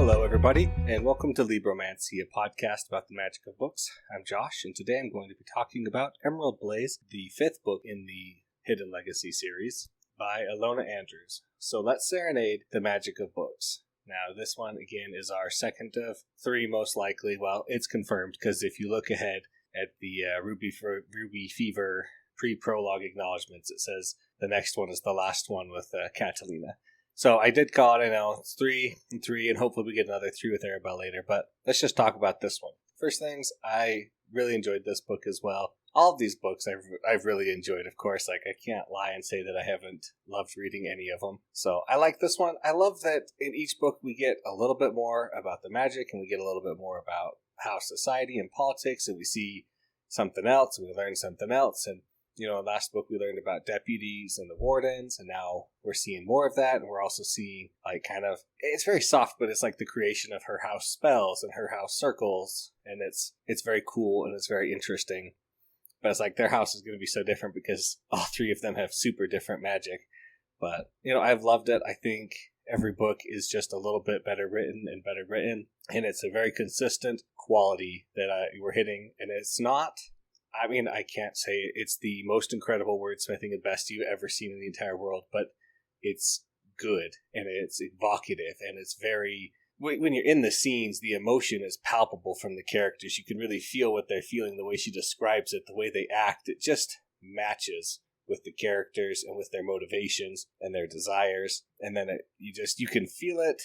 Hello, everybody, and welcome to Libromancy, a podcast about the magic of books. I'm Josh, and today I'm going to be talking about Emerald Blaze, the fifth book in the Hidden Legacy series by Ilona Andrews. So let's serenade the magic of books. Now, this one, again, is our second of three, most likely. Well, it's confirmed, because if you look ahead at the Ruby Fever pre-prologue acknowledgments, it says the next one is the last one with Catalina. So I did call it, I know, it's 3 and 3, and hopefully we get another 3 with Arabelle later, but let's just talk about this one. First things, I really enjoyed this book as well. All of these books I've really enjoyed, of course. Like, I can't lie and say that I haven't loved reading any of them. So I like this one. I love that in each book we get a little bit more about the magic, and we get a little bit more about how society and politics, and we see something else, and we learn something else, and you know, last book we learned about deputies and the wardens, and now we're seeing more of that, and we're also seeing, like, kind of, it's very soft, but it's like the creation of her house spells and her house circles, and it's very cool, and it's very interesting. But it's like, their house is going to be so different because all three of them have super different magic. But, you know, I've loved it. I think every book is just a little bit better written, and it's a very consistent quality that we're hitting, and it's not... I mean, I can't say it's the most incredible wordsmithing and best you've ever seen in the entire world, but it's good, and it's evocative, and it's very... When you're in the scenes, the emotion is palpable from the characters. You can really feel what they're feeling, the way she describes it, the way they act. It just matches with the characters and with their motivations and their desires, and then you can feel it.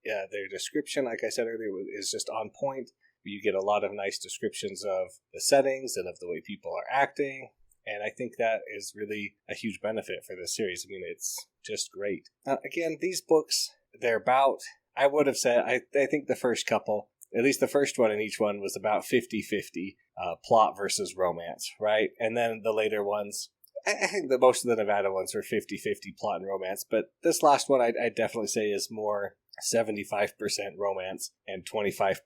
Their description, like I said earlier, is just on point. You get a lot of nice descriptions of the settings and of the way people are acting, and I think that is really a huge benefit for this series. I mean, it's just great. Again, these books, they're about, I would have said, I think the first couple, at least the first one in each one, was about 50-50 plot versus romance, right? And then the later ones, I think that most of the Nevada ones are 50-50 plot and romance, but this last one I'd definitely say is more 75% romance and 25%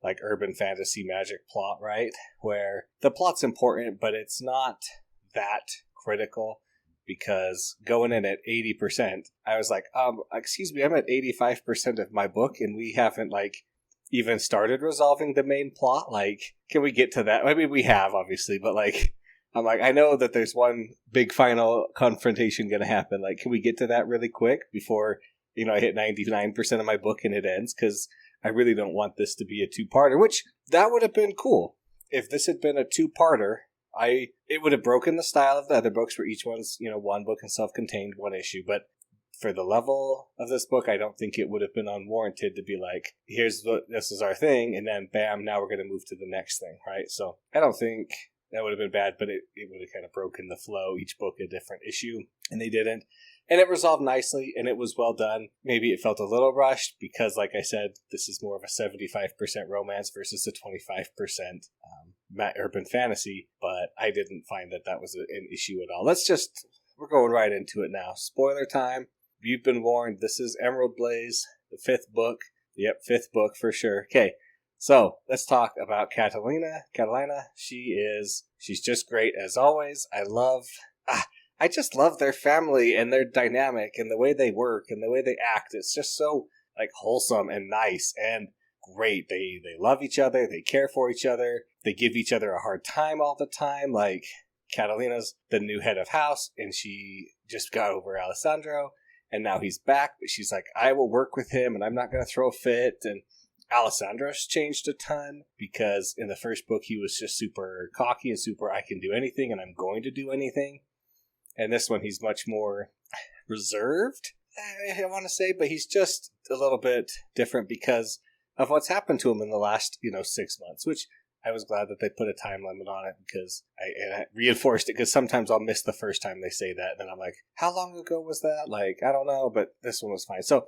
like urban fantasy magic plot, right? Where the plot's important, but it's not that critical, because going in at 80%, I was like, excuse me, I'm at 85% of my book, and we haven't like even started resolving the main plot. Like, can we get to that? I mean, we have, obviously, but like, I'm like, I know that there's one big final confrontation going to happen. Like, can we get to that really quick before, you know, I hit 99% of my book and it ends? Because I really don't want this to be a two-parter, which that would have been cool. If this had been a two-parter, it would have broken the style of the other books where each one's, you know, one book and self-contained, one issue. But for the level of this book, I don't think it would have been unwarranted to be like, this is our thing, and then bam, now we're going to move to the next thing, right? So I don't think that would have been bad, but it would have kind of broken the flow. Each book a different issue, and they didn't. And it resolved nicely, and it was well done. Maybe it felt a little rushed because, like I said, this is more of a 75% romance versus a 25% urban fantasy, but I didn't find that was an issue at all. We're going right into it now. Spoiler time. You've been warned. This is Emerald Blaze, the fifth book. Yep, fifth book for sure. Okay. So, let's talk about Catalina. She's just great as always. I just love their family and their dynamic and the way they work and the way they act. It's just so, like, wholesome and nice and great. They love each other. They care for each other. They give each other a hard time all the time. Like, Catalina's the new head of house, and she just got over Alessandro, and now he's back. But she's like, I will work with him, and I'm not going to throw a fit. And Alessandro's changed a ton, because in the first book he was just super cocky and super, I can do anything and I'm going to do anything. And this one he's much more reserved, I want to say, but he's just a little bit different because of what's happened to him in the last, 6 months, which I was glad that they put a time limit on it, because I reinforced it, because sometimes I'll miss the first time they say that, and then I'm like, how long ago was that? Like, I don't know, but this one was fine. So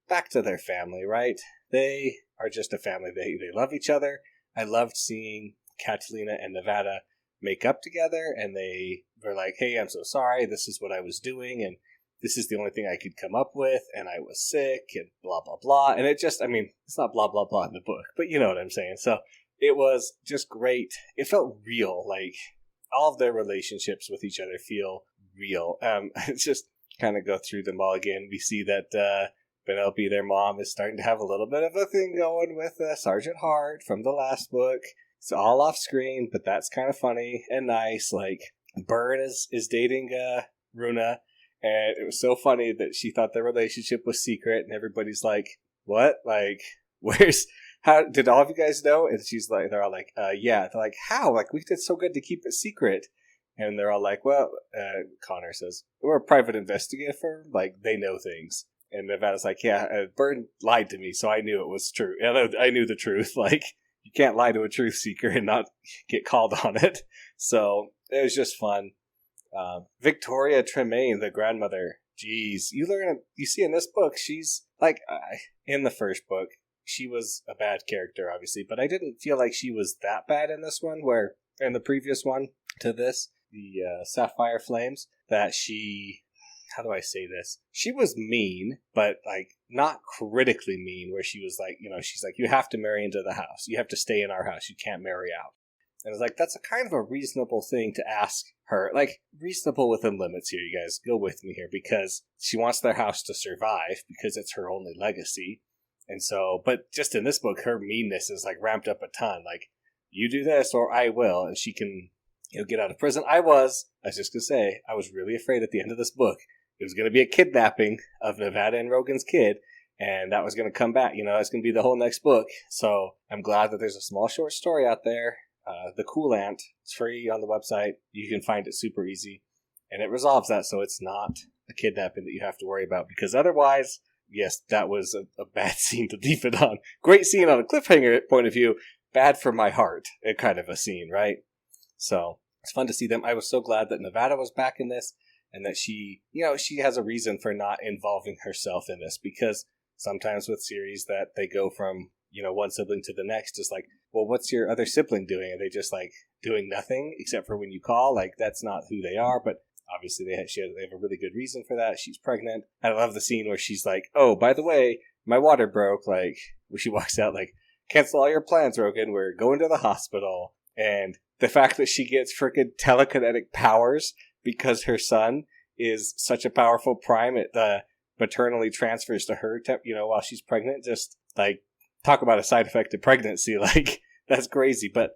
back to their family, right? They are just a family. They love each other. I loved seeing Catalina and Nevada make up together, and they were like, hey, I'm so sorry. This is what I was doing, and this is the only thing I could come up with, and I was sick, and blah, blah, blah. And it just, it's not blah, blah, blah in the book, but you know what I'm saying. So it was just great. It felt real. Like, all of their relationships with each other feel real. It's just kind of go through them all again. We see that Penelope, their mom, is starting to have a little bit of a thing going with Sergeant Hart from the last book. It's all off screen, but that's kind of funny and nice. Like, Byrne is dating Runa, and it was so funny that she thought their relationship was secret, and everybody's like, what? Like, how did all of you guys know? And they're all like, yeah. They're like, how? Like, we did so good to keep it secret. And they're all like, well, Connor says, we're a private investigative firm. Like, they know things. And Nevada's like, yeah, Byrne lied to me, so I knew it was true. I knew the truth. Like, you can't lie to a truth seeker and not get called on it. So it was just fun. Victoria Tremaine, the grandmother. Jeez, you see in this book, she's like, in the first book, she was a bad character, obviously, but I didn't feel like she was that bad in this one, where in the previous one to this, the Sapphire Flames, that she, how do I say this? She was mean, but like not critically mean, where she was like, she's like, you have to marry into the house. You have to stay in our house. You can't marry out. And it's like, that's a kind of a reasonable thing to ask her. Like, reasonable within limits here, you guys. Go with me here, because she wants their house to survive because it's her only legacy. And so, but just in this book, her meanness is like ramped up a ton. Like, you do this or I will, and she can, get out of prison. I was just going to say, I was really afraid at the end of this book it was going to be a kidnapping of Nevada and Rogan's kid, and that was going to come back. It's going to be the whole next book. So I'm glad that there's a small short story out there. The Cool Ant. It's free on the website. You can find it super easy. And it resolves that, so it's not a kidnapping that you have to worry about. Because otherwise, yes, that was a bad scene to leave it on. Great scene on a cliffhanger point of view. Bad for my heart, kind of a scene, right? So it's fun to see them. I was so glad that Nevada was back in this, and that she has a reason for not involving herself in this. Because sometimes with series that they go from, one sibling to the next, just like, well, what's your other sibling doing? Are they just like doing nothing except for when you call? Like, that's not who they are. But obviously they have a really good reason for that. She's pregnant. I love the scene where she's like, oh, by the way, my water broke. Like, where she walks out like, cancel all your plans, Rogan. We're going to the hospital. And the fact that she gets freaking telekinetic powers because her son is such a powerful prime, it maternally transfers to her, while she's pregnant. Just like, talk about a side effect of pregnancy. Like, that's crazy. But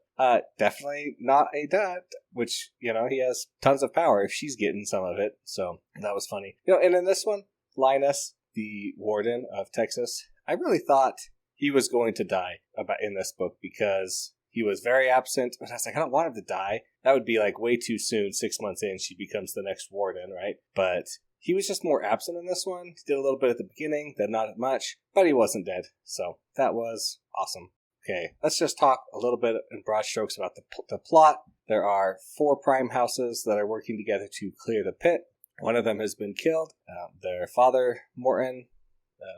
definitely not a dad, which, he has tons of power if she's getting some of it. So that was funny. And in this one, Linus, the warden of Texas, I really thought he was going to die in this book because he was very absent. But I was like, I don't want him to die. That would be like way too soon. 6 months in, she becomes the next warden, right? But he was just more absent in this one. He did a little bit at the beginning, then not much, but he wasn't dead. So that was awesome. Okay, let's just talk a little bit in broad strokes about the plot. There are 4 prime houses that are working together to clear the pit. One of them has been killed. Their father, Morton,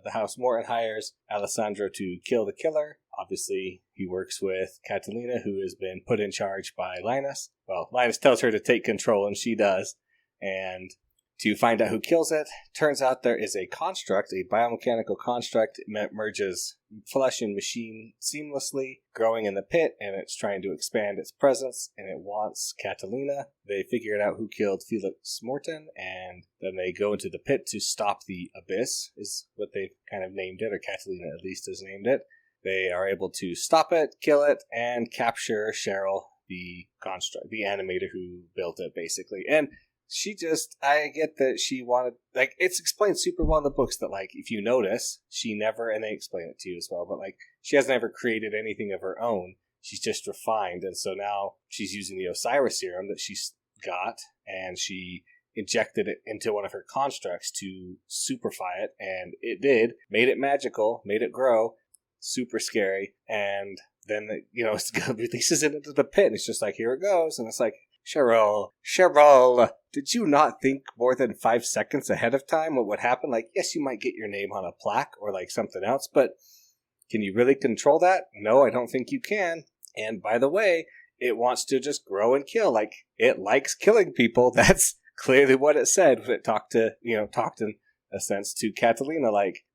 the house Morton hires Alessandro to kill the killer. Obviously, he works with Catalina, who has been put in charge by Linus. Well, Linus tells her to take control, and she does. And to find out who kills it, turns out there is a construct, a biomechanical construct. It merges flesh and machine seamlessly, growing in the pit, and it's trying to expand its presence, and it wants Catalina. They figured out who killed Felix Morton, and then they go into the pit to stop the abyss, is what they've kind of named it, or Catalina at least has named it. They are able to stop it, kill it, and capture Cheryl, the construct, the animator who built it, basically. And I get that she wanted, like, it's explained super well in the books that, like, if you notice, she never, and they explain it to you as well, but, like, she hasn't ever created anything of her own. She's just refined, and so now she's using the Osiris serum that she's got, and she injected it into one of her constructs to superfy it, and it did, made it magical, made it grow, super scary, and then, it releases it into the pit, and it's just like, here it goes, and it's like, Cheryl, did you not think more than 5 seconds ahead of time what would happen? Like, yes, you might get your name on a plaque or like something else, but can you really control that? No, I don't think you can. And by the way, it wants to just grow and kill. Like, it likes killing people. That's clearly what it said when it talked in a sense to Catalina. Like,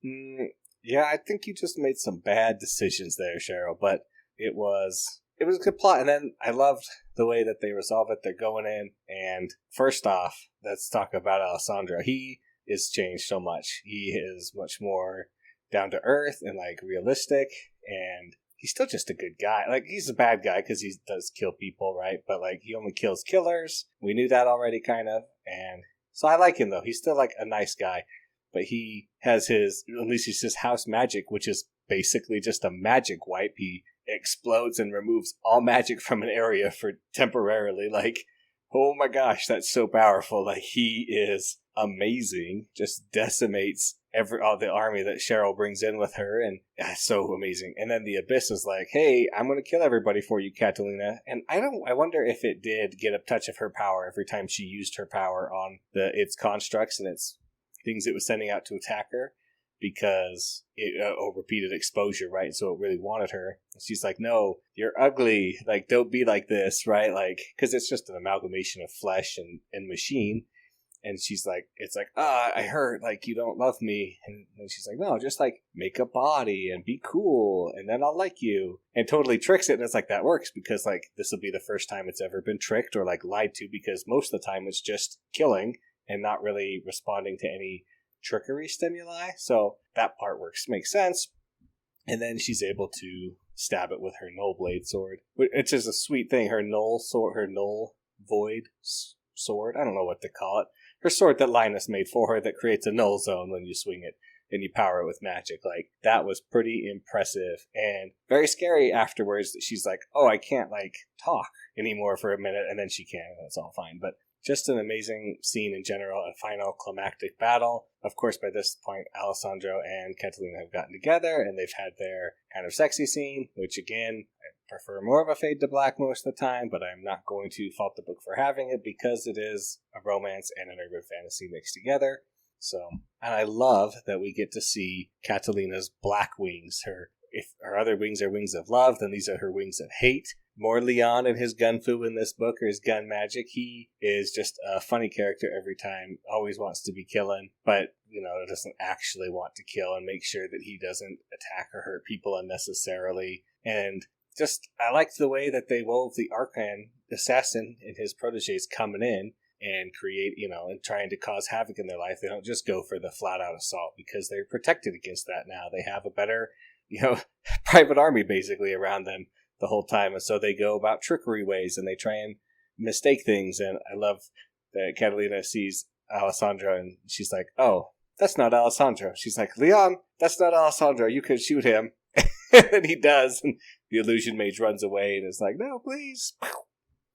yeah, I think you just made some bad decisions there, Cheryl, but it was a good plot. And then I loved the way that they resolve it. They're going in, and first off, let's talk about Alessandro. He is changed so much. He is much more down to earth and like realistic, and he's still just a good guy. Like, he's a bad guy because he does kill people, right? But like, he only kills killers. We knew that already, kind of. And so I like him, though. He's still like a nice guy, but he has at least he's his house magic, which is basically just a magic wipe. He explodes and removes all magic from an area for temporarily. Like, oh my gosh, that's so powerful. Like, he is amazing. Just decimates all the army that Cheryl brings in with her, and that's so amazing. And then the Abyss is like, hey, I'm going to kill everybody for you, Catalina. And I wonder if it did get a touch of her power every time she used her power on its constructs and its things it was sending out to attack her, because it repeated exposure, right? So it really wanted her. And she's like, no, you're ugly. Like, don't be like this, right? Like, because it's just an amalgamation of flesh and machine. And she's like, it's like, I hurt, like, you don't love me. And she's like, no, just like make a body and be cool, and then I'll like you. And totally tricks it. And it's like, that works because like this will be the first time it's ever been tricked or like lied to, because most of the time it's just killing and not really responding to any trickery stimuli. So that part works, makes sense. And then she's able to stab it with her null blade sword, which is a sweet thing. Her null sword, her null void sword, I don't know what to call it. Her sword that Linus made for her that creates a null zone when you swing it and you power it with magic. Like, that was pretty impressive and very scary afterwards. That she's like, oh, I can't like talk anymore for a minute, and then she can, and it's all fine. But just an amazing scene in general, a final climactic battle. Of course, by this point, Alessandro and Catalina have gotten together, and they've had their kind of sexy scene, which again, I prefer more of a fade to black most of the time, but I'm not going to fault the book for having it because it is a romance and an urban fantasy mixed together. So, and I love that we get to see Catalina's black wings. If her other wings are wings of love, then these are her wings of hate. More Leon and his gun fu in this book, or his gun magic. He is just a funny character every time, always wants to be killing, but, doesn't actually want to kill, and make sure that he doesn't attack or hurt people unnecessarily. And just, I liked the way that they wove the Archon assassin and his proteges coming in and create, and trying to cause havoc in their life. They don't just go for the flat-out assault, because they're protected against that now. They have a better, private army basically around them the whole time, and so they go about trickery ways, and they try and mistake things. And I love that Catalina sees Alessandro, and she's like, oh, that's not Alessandro. She's like, Leon, that's not Alessandro. You can shoot him. And he does, and the illusion mage runs away and is like, no, please.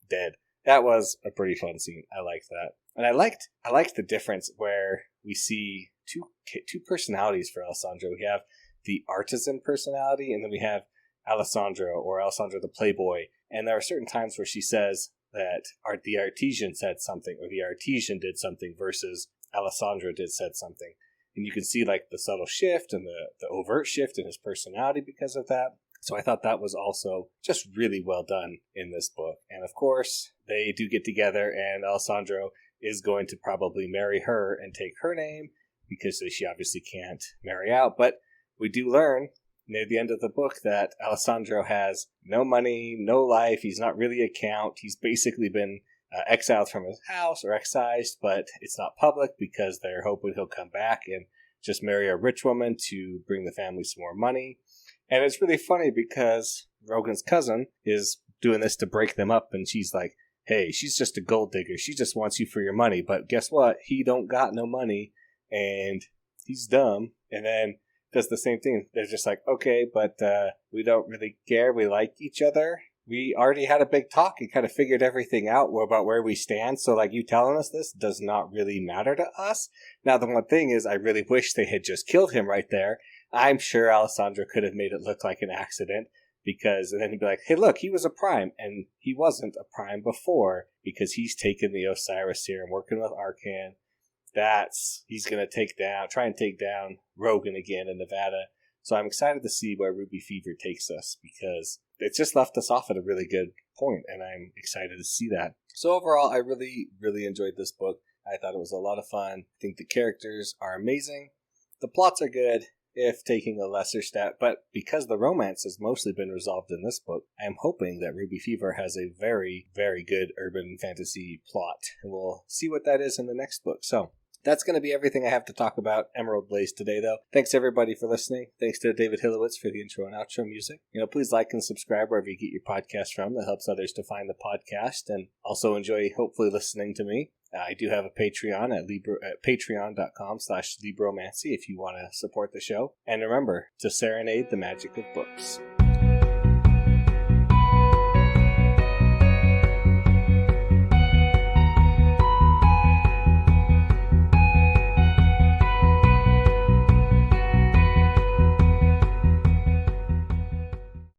Dead. That was a pretty fun scene. I liked that. And I liked the difference where we see two personalities for Alessandro. We have the artisan personality, and then we have Alessandro the playboy. And there are certain times where she says that the artisan said something, or the artisan did something, versus Alessandro said something. And you can see like the subtle shift and the overt shift in his personality because of that. So I thought that was also just really well done in this book. And of course, they do get together, and Alessandro is going to probably marry her and take her name, because she obviously can't marry out. But we do learn near the end of the book that Alessandro has no money, no life. He's not really a count. He's basically been exiled from his house, or excised, but it's not public because they're hoping he'll come back and just marry a rich woman to bring the family some more money. And it's really funny because Rogan's cousin is doing this to break them up, and she's like, hey, she's just a gold digger. She just wants you for your money. But guess what? He don't got no money, and he's dumb. And then does the same thing. They're just like, okay, but we don't really care. We like each other. We already had a big talk and kind of figured everything out about where we stand. So like, you telling us this does not really matter to us. Now, the one thing is, I really wish they had just killed him right there. I'm sure Alessandro could have made it look like an accident, and then he'd be like, hey, look, he was a prime, and he wasn't a prime before, because he's taken the Osiris serum, working with Arcan. He's going to try and take down Rogan again in Nevada. So I'm excited to see where Ruby Fever takes us, because it's just left us off at a really good point, and I'm excited to see that. So overall, I really, really enjoyed this book. I thought it was a lot of fun. I think the characters are amazing. The plots are good, if taking a lesser step, but because the romance has mostly been resolved in this book, I'm hoping that Ruby Fever has a very, very good urban fantasy plot, and we'll see what that is in the next book. So That's going to be everything I have to talk about Emerald Blaze today, though. Thanks everybody for listening. Thanks to David Hillowitz for the intro and outro music. Please like and subscribe wherever you get your podcast from. That helps others to find the podcast and also enjoy hopefully listening to me. I do have a Patreon at patreon.com/Libromancy if you want to support the show. And remember to serenade the magic of books.